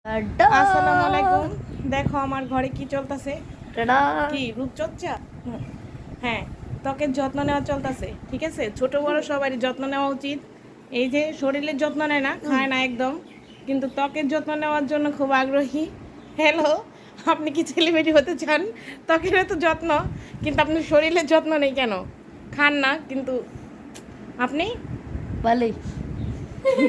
আসসালামু আলাইকুম। দেখো আমার ঘরে কি চলতেছে, কি রূপচর্চা। হ্যাঁ, ত্বকের যত্ন নেওয়া চলতেছে, ঠিক আছে। ছোট বড় সবারই যত্ন নেওয়া উচিত। এই যে শরীরের যত্ন নেয় না, খায় না একদম, কিন্তু ত্বকের যত্ন নেওয়ার জন্য খুব আগ্রহী। হ্যালো, আপনি কি সেলিব্রিটি হতে চান? ত্বকের এত যত্ন, কিন্তু আপনি শরীরের যত্ন নেই কেন? খান না কিন্তু আপনি ভালোই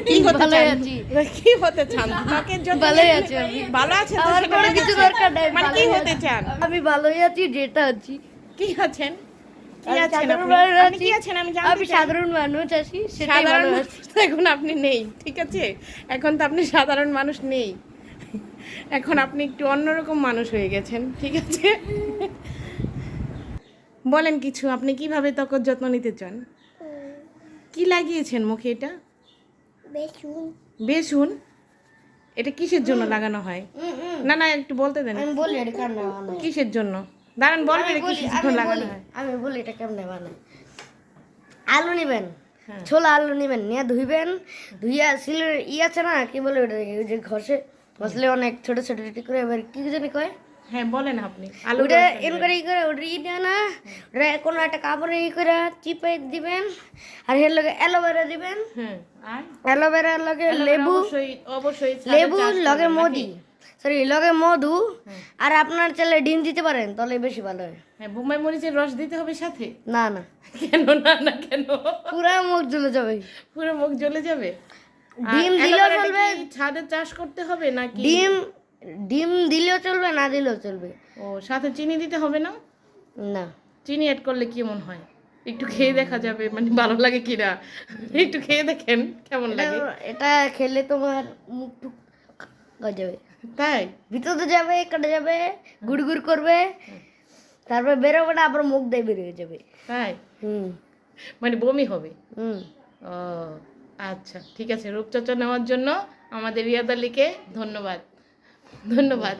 কি হতে ভালোই চান? আছি। কি হতে চান? ত্বকের যত্ন ভালোই নিয়ে- আছি আমি। ভালো আছেন তো? আমার সেটা কোনো বলতে কিছু চান? দরকার নাই, মানে কি ভালোই হতে আছি। চান? আমি ভালোই আছি, যেটা আছি। কি আছেন? কি আমি আছেন সাধারণ আপনি? মানুষ আপনি আছি। কি আছেন আমি জানতে আমি চাই। সাধারণ মানুষ আছি, সেটাই সাধারণ ভালো মানুষ আছি। তো এখন আপনি নেই, ঠিক আছে। এখন তো আপনি সাধারণ মানুষ নেই, এখন আপনি একটু অন্যরকম মানুষ হয়ে গেছেন, ঠিক আছে। বলেন কিছু, আপনি কিভাবে ত্বকের যত্ন নিতে চান? কি লাগিয়েছেন মুখে এটা? বেসুন? এটা কিসের জন্য লাগানো হয়? না না, একটু বলতে দেন। আমি বলি এটা কেমনে বানায়। কিসের জন্য? দাঁড়ান, বলবেন এটা কিসের জন্য লাগানো হয়। আমি বলি এটা কেমনে বানায়। আলু নিবেন, হ্যাঁ। ছোলা আলু নিবেন, নিয়ে ধুইবেন। ধুইয়া সিলের আছে না, কি বলে ওটা, ওই যে ঘষে ঘষলে অনেক ছোট ছোট করে, এবার কি জানি কয়, হ্যাঁ বলেন আপনি। আলু ওটা রসটা এন দিবেন। করে ই করে ওটা ই দেয় না, ওটা কোনো একটা কাপড়ে ই করে চিপে দিবেন। আর এর লগে অ্যালোভেরা দিবেন, হ্যাঁ, আর অ্যালোভেরার লগে অ্যালোভেরা লেবু, অবশ্যই অবশ্যই ছাদে লেবু চাষ লগে করবেন মধু, নাকি? সরি লগে মধু। হ্যাঁ। আর আপনার চাইলে ডিম দিতে পারেন, তাহলে বেশি ভালো হয়। হ্যাঁ, বোম্বাই মরিচের রস দিতে হবে সাথে? না না, কেন না না কেন? পুরা মুখ জ্বলে যাবে। পুরো মুখ জ্বলে যাবে। আর ডিম দিলেও অ্যালোভেরাটা চলবে, কি ছাদে চাষ করতে হবে নাকি? ডিম ডিম দিলেও চলবে, না দিলেও চলবে। ও, সাথে চিনি দিতে হবে না? না, চিনি অ্যাড করলে কেমন হয়? একটু খেয়ে দেখা যাবে, মানে ভালো লাগে কিনা। একটু খেয়ে দেখেন কেমন এটা লাগে। এটা খেলে তোমার মুখ টুক হয়ে যাবে, তাই? ভিতরে যাবে, কেটে যাবে, গুড় করবে, তারপর বেরোবে না, আবার মুখ দিয়ে বেরিয়ে যাবে। তাই? হুম মানে বমি হবে? হুম। ও আচ্ছা, ঠিক আছে। রূপচর্চা নেওয়ার জন্য আমাদের রিয়াদ আলীকে ধন্যবাদ, ধন্যবাদ।